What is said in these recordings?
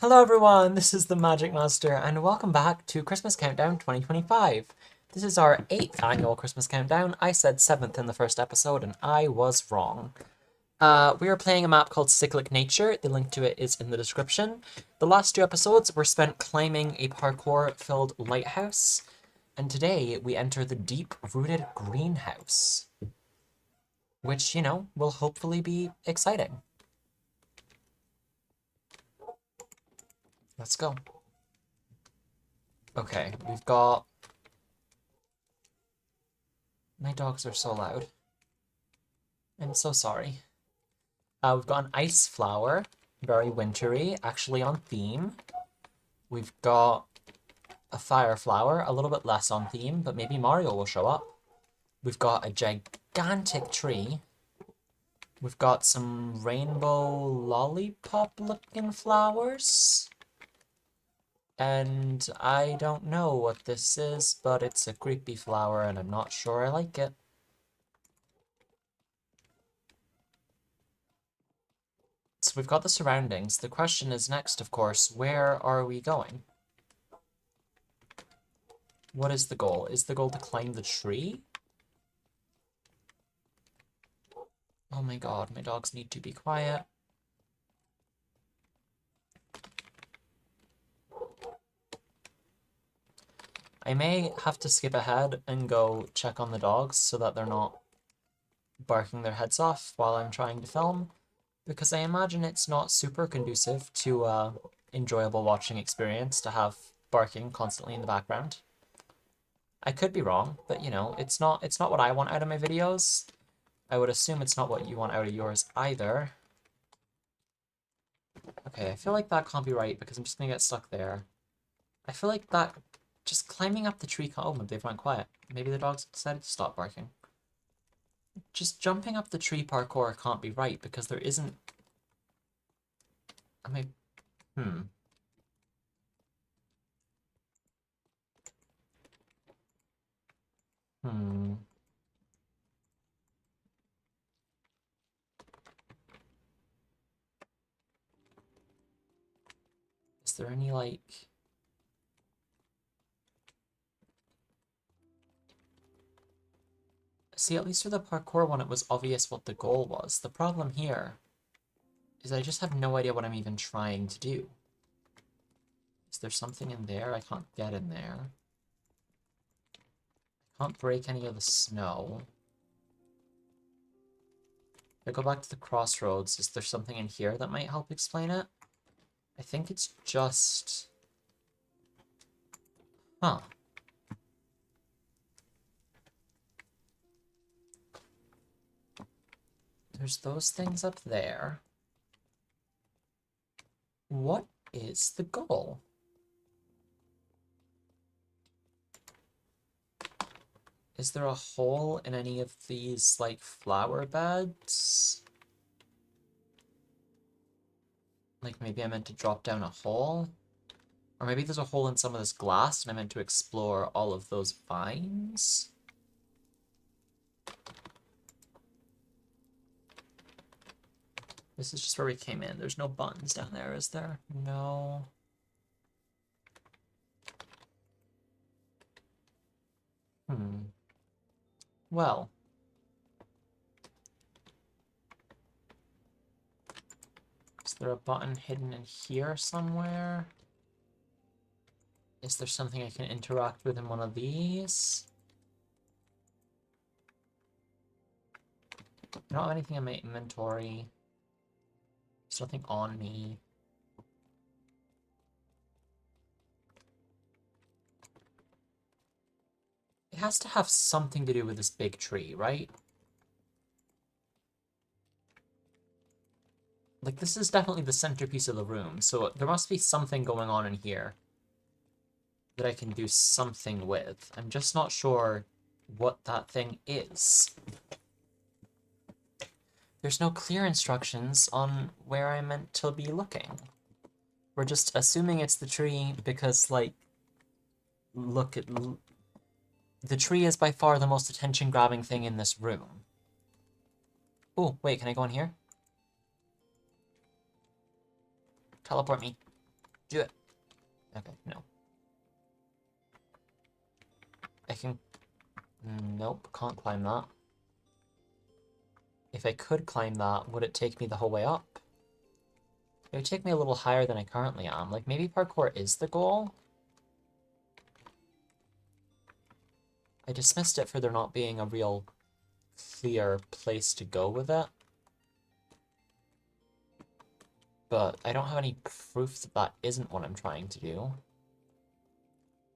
Hello everyone, this is the Magic Master, and welcome back to Christmas Countdown 2025. This is our 8th annual Christmas Countdown. I said 7th in the first episode, and I was wrong. We are playing a map called Cyclic Nature. The link to it is in the description. The last 2 episodes were spent climbing a parkour-filled lighthouse, and today we enter the deep-rooted greenhouse, which, will hopefully be exciting. Let's go. Okay, we've got... My dogs are so loud. I'm so sorry. We've got an ice flower, very wintry, actually on theme. We've got a fire flower, a little bit less on theme, but maybe Mario will show up. We've got a gigantic tree. We've got some rainbow lollipop-looking flowers. And I don't know what this is, but it's a creepy flower, and I'm not sure I like it. So we've got the surroundings. The question is next, of course, where are we going? What is the goal? Is the goal to climb the tree? Oh my god, my dogs need to be quiet. I may have to skip ahead and go check on the dogs so that they're not barking their heads off while I'm trying to film, because I imagine it's not super conducive to enjoyable watching experience to have barking constantly in the background. I could be wrong, but it's not what I want out of my videos. I would assume it's not what you want out of yours either. Okay, I feel like that can't be right because I'm just gonna get stuck there. I feel like that just climbing up the tree can't... Oh, they've went quiet. Maybe the dogs decided to stop barking. Just jumping up the tree parkour can't be right because there isn't... I mean, Hmm. Is there any, like... See, at least for the parkour one, it was obvious what the goal was. The problem here is I just have no idea what I'm even trying to do. Is there something in there? I can't get in there. I can't break any of the snow. If I go back to the crossroads, is there something in here that might help explain it? I think it's just... Huh. There's those things up there. What is the goal? Is there a hole in any of these, like, flower beds? Like, maybe I meant to drop down a hole? Or maybe there's a hole in some of this glass and I meant to explore all of those vines? This is just where we came in. There's no buttons down there, is there? No. Well. Is there a button hidden in here somewhere? Is there something I can interact with in one of these? I don't have anything in my inventory. There's nothing on me. It has to have something to do with this big tree, right? Like, this is definitely the centerpiece of the room, so there must be something going on in here that I can do something with. I'm just not sure what that thing is. There's no clear instructions on where I'm meant to be looking. We're just assuming it's the tree because, like, look at... The tree is by far the most attention-grabbing thing in this room. Oh, wait, can I go in here? Teleport me. Do it. Okay, no. I can... Nope, can't climb that. If I could climb that, would it take me the whole way up? It would take me a little higher than I currently am. Like, maybe parkour is the goal? I dismissed it for there not being a real clear place to go with it. But I don't have any proof that that isn't what I'm trying to do.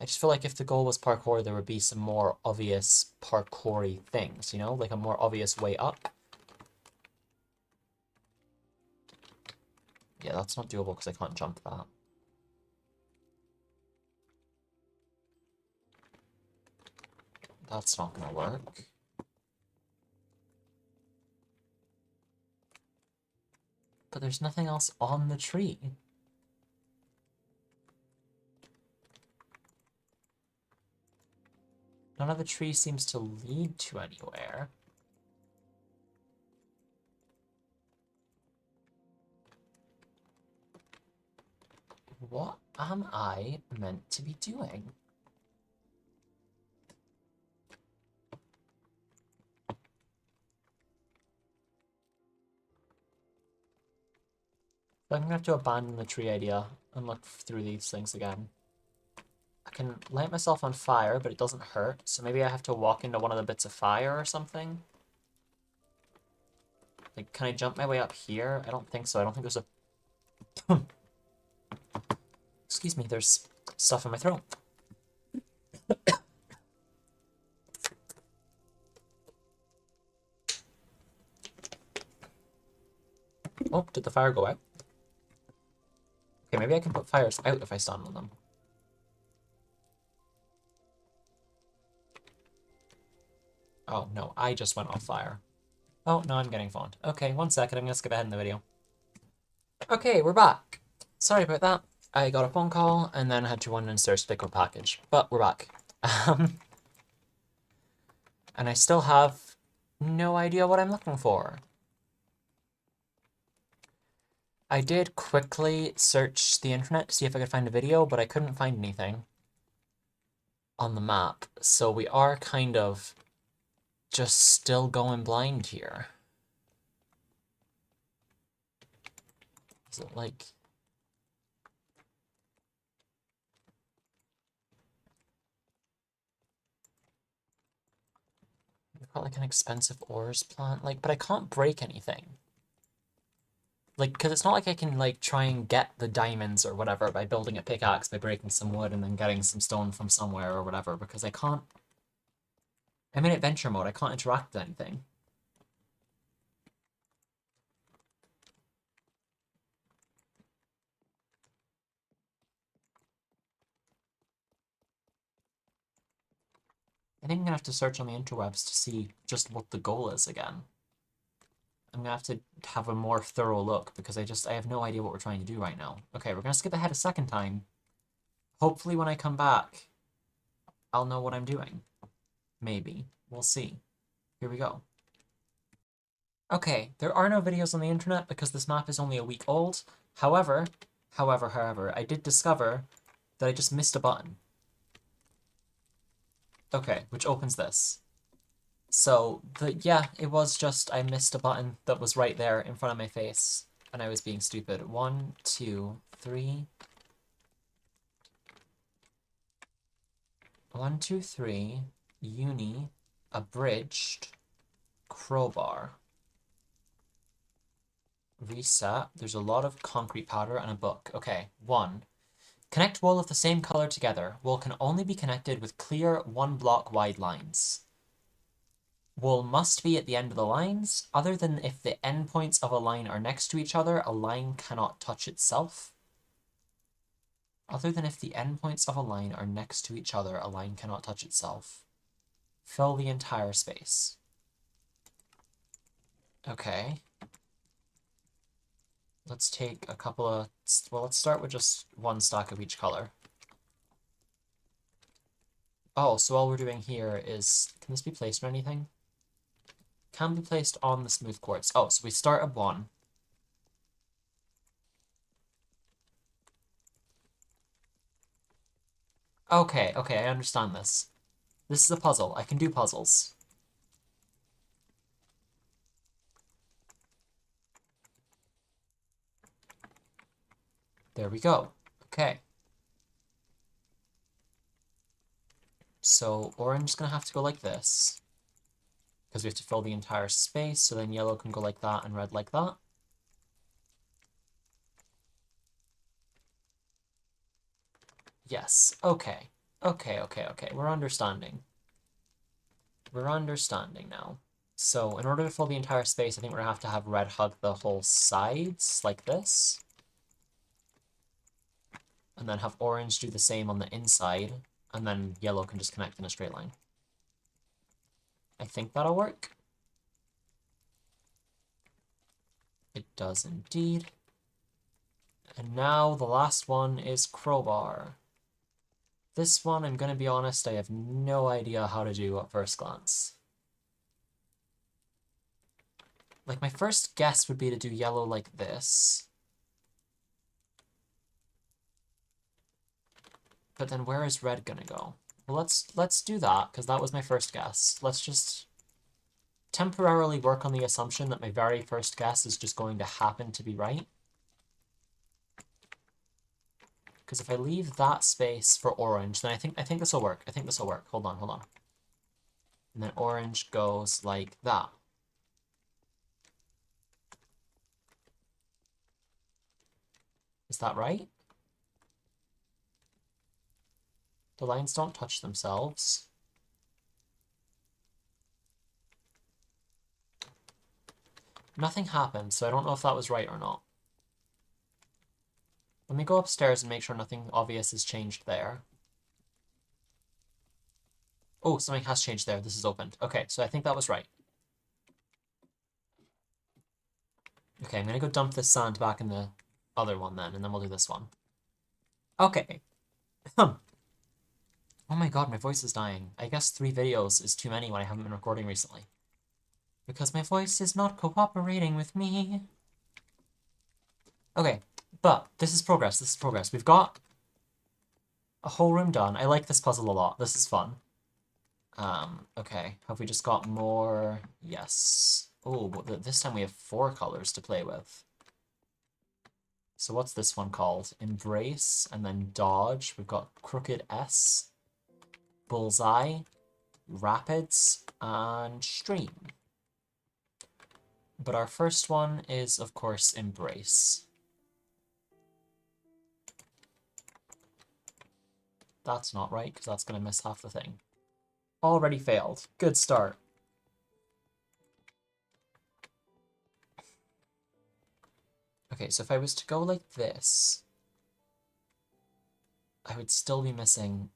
I just feel like if the goal was parkour, there would be some more obvious parkour-y things, you know? Like a more obvious way up. Yeah, that's not doable because I can't jump that. That's not gonna work. But there's nothing else on the tree. None of the tree seems to lead to anywhere. What am I meant to be doing? I'm gonna have to abandon the tree idea and look through these things again. I can light myself on fire, but it doesn't hurt, so maybe I have to walk into one of the bits of fire or something? Like, can I jump my way up here? I don't think so. I don't think there's a... Excuse me, there's stuff in my throat. Oh, did the fire go out? Okay, maybe I can put fires out if I stand on them. Oh, no, I just went off fire. Oh, no, I'm getting phoned. Okay, 1 second, I'm gonna skip ahead in the video. Okay, we're back. Sorry about that. I got a phone call and then had to run downstairs to pick up a package, but we're back. And I still have no idea what I'm looking for. I did quickly search the internet to see if I could find a video, but I couldn't find anything on the map, so we are kind of just still going blind here. Is it like... I've got like an expensive ores plant, like, but I can't break anything. Like, because it's not like I can, like, try and get the diamonds or whatever by building a pickaxe by breaking some wood and then getting some stone from somewhere or whatever, because I can't... I'm in adventure mode, I can't interact with anything. I think I'm gonna have to search on the interwebs to see just what the goal is again. I'm gonna have to have a more thorough look because I have no idea what we're trying to do right now. Okay, we're gonna skip ahead a second time. Hopefully when I come back, I'll know what I'm doing. Maybe. We'll see. Here we go. Okay, there are no videos on the internet because this map is only a week old. However, I did discover that I just missed a button. Okay, which opens this. So, yeah, it was just I missed a button that was right there in front of my face, and I was being stupid. 1, 2, 3. 1, 2, 3. Uni. Abridged. Crowbar. Reset. There's a lot of concrete powder and a book. Okay, 1. Connect wool of the same color together. Wool can only be connected with clear 1 block wide lines. Wool must be at the end of the lines. Other than if the endpoints of a line are next to each other, a line cannot touch itself. Other than if the endpoints of a line are next to each other, a line cannot touch itself. Fill the entire space. Okay. Let's take a couple of... Well, let's start with just 1 stack of each color. Oh, so all we're doing here is... Can this be placed on anything? Can be placed on the smooth quartz. Oh, so we start at 1. Okay, okay, I understand this. This is a puzzle. I can do puzzles. There we go. Okay. So orange is going to have to go like this, because we have to fill the entire space, so then yellow can go like that and red like that. Yes, okay. Okay, okay, okay. We're understanding. We're understanding now. So in order to fill the entire space, I think we're going to have red hug the whole sides, like this. And then have orange do the same on the inside, and then yellow can just connect in a straight line. I think that'll work. It does indeed. And now the last one is crowbar. This one, I'm gonna be honest, I have no idea how to do at first glance. Like, my first guess would be to do yellow like this. But then where is red gonna go? Well, let's do that, because that was my first guess. Let's just temporarily work on the assumption that my very first guess is just going to happen to be right. Because if I leave that space for orange, then I think this will work. I think this will work. Hold on, hold on. And then orange goes like that. Is that right? The lines don't touch themselves. Nothing happened, so I don't know if that was right or not. Let me go upstairs and make sure nothing obvious has changed there. Oh, something has changed there. This is opened. Okay, so I think that was right. Okay, I'm gonna go dump this sand back in the other one then, and then we'll do this one. Okay. Oh my god, my voice is dying. I guess 3 videos is too many when I haven't been recording recently. Because my voice is not cooperating with me. Okay, but this is progress, this is progress. We've got a whole room done. I like this puzzle a lot. This is fun. Okay, have we just got more? Yes. Oh, but this time we have 4 colors to play with. So what's this one called? Embrace, and then dodge. We've got crooked S, bullseye, rapids, and stream. But our first one is, of course, embrace. That's not right, because that's going to miss half the thing. Already failed. Good start. Okay, so if I was to go like this, I would still be missing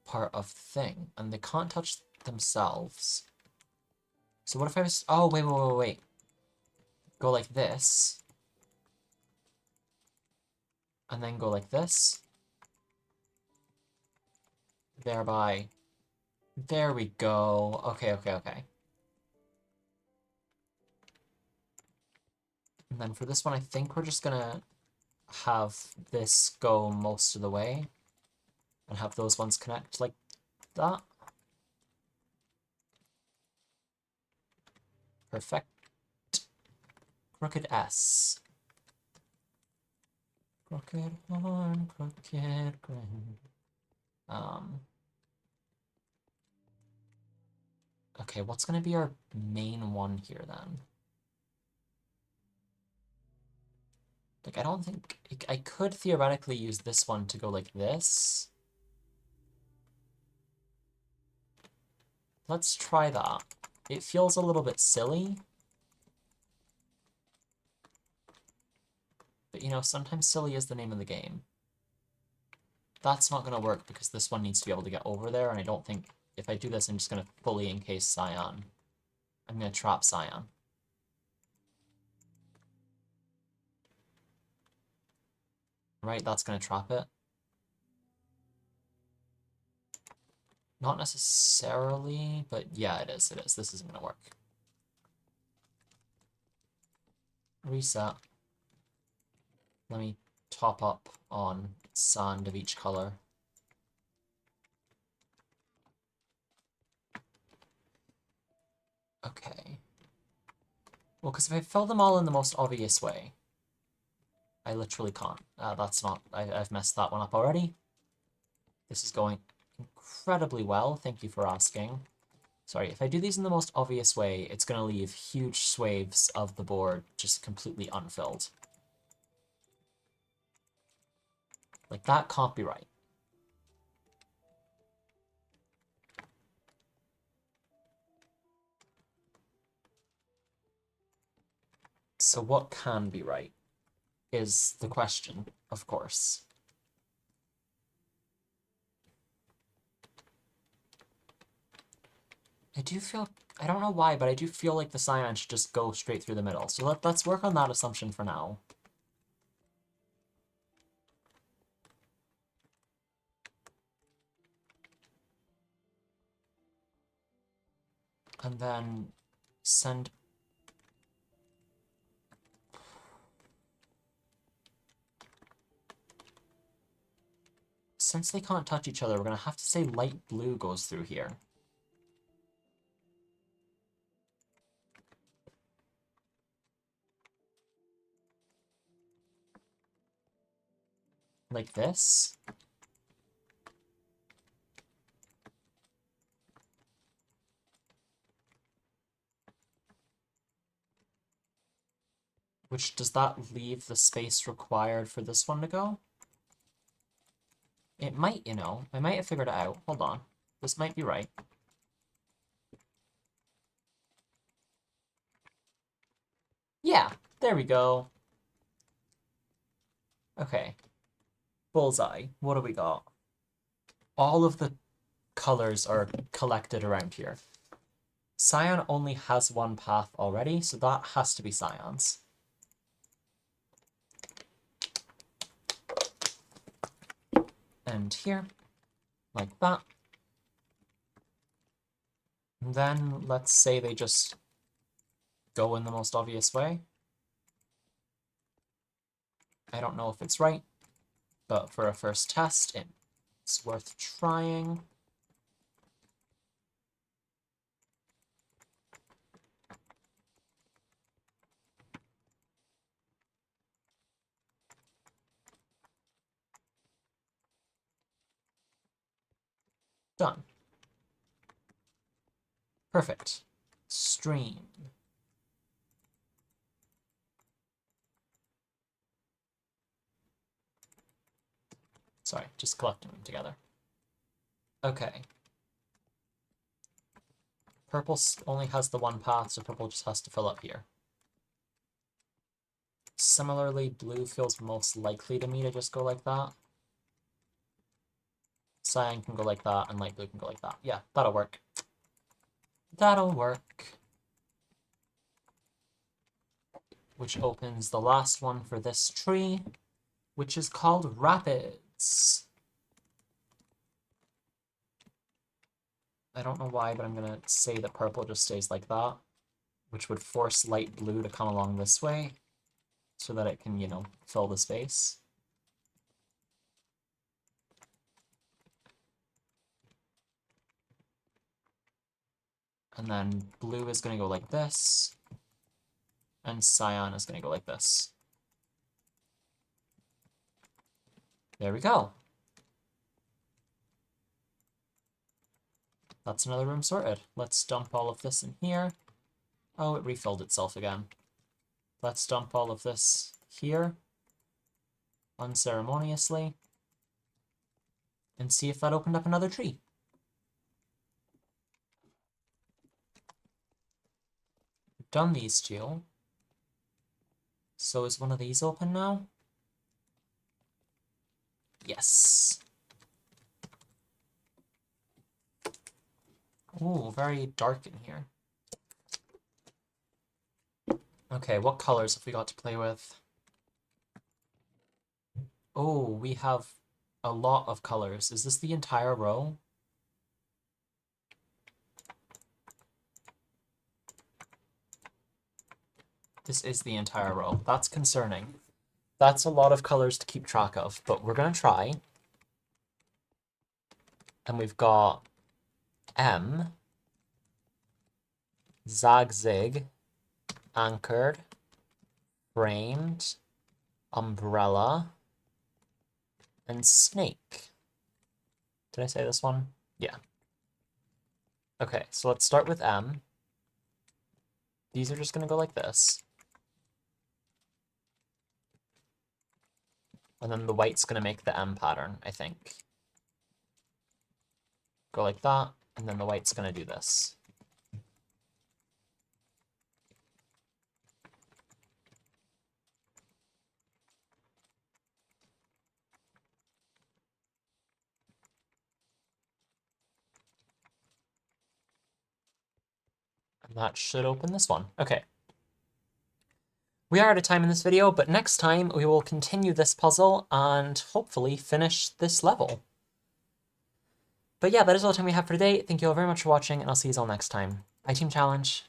part of the thing, and they can't touch themselves. So what if I was... Oh, wait. Go like this, and then go like this. Thereby... There we go. Okay. And then for this one, I think we're just gonna have this go most of the way, and have those ones connect like that. Perfect. Crooked S. Crooked horn, crooked grin. Okay, what's gonna be our main one here then? Like, I don't think... I could theoretically use this one to go like this. Let's try that. It feels a little bit silly. But, you know, sometimes silly is the name of the game. That's not going to work because this one needs to be able to get over there, and I don't think... If I do this, I'm just going to fully encase Scion. I'm going to trap Scion. Right, that's going to trap it. Not necessarily, but yeah, it is. This isn't going to work. Reset. Let me top up on sand of each color. Okay. Well, because if I fill them all in the most obvious way, I literally can't. That's not... I've messed that one up already. This is going incredibly well. Thank you for asking. Sorry, if I do these in the most obvious way, it's going to leave huge swathes of the board just completely unfilled. Like, that can't be right. So what can be right is the question, of course. I do feel... I don't know why, but I do feel like the cyan should just go straight through the middle. So let's work on that assumption for now. And then send... Since they can't touch each other, we're going to have to say light blue goes through here. Like this. Which, does that leave the space required for this one to go? It might, you know. I might have figured it out. Hold on. This might be right. Yeah, there we go. Okay. Bullseye. What do we got? All of the colors are collected around here. Cyan only has one path already, so that has to be Cyan's. And here, like that. And then let's say they just go in the most obvious way. I don't know if it's right, but for a first test, it's worth trying. Done. Perfect. Stream. Sorry, just collecting them together. Okay. Purple only has the one path, so purple just has to fill up here. Similarly, blue feels most likely to me to just go like that. Cyan can go like that, and light blue can go like that. Yeah, that'll work. That'll work. Which opens the last one for this tree, which is called Rapids. I don't know why, but I'm gonna say that purple just stays like that, which would force light blue to come along this way, so that it can, you know, fill the space. And then blue is going to go like this, and cyan is going to go like this. There we go. That's another room sorted. Let's dump all of this in here. Oh, it refilled itself again. Let's dump all of this here, unceremoniously, and see if that opened up another tree. We've done these two. So is one of these open now? Yes. Ooh, very dark in here. Okay, what colors have we got to play with? Oh, we have a lot of colors. Is this the entire row? This is the entire row. That's concerning. That's a lot of colors to keep track of, but we're going to try. And we've got M, zigzag, anchored, framed, umbrella, and snake. Did I say this one? Yeah. Okay, so let's start with M. These are just going to go like this. And then the white's going to make the M pattern, I think. Go like that, and then the white's going to do this. And that should open this one. Okay. We are out of time in this video, but next time we will continue this puzzle and hopefully finish this level. But yeah, that is all the time we have for today. Thank you all very much for watching, and I'll see you all next time. Bye, Team Challenge!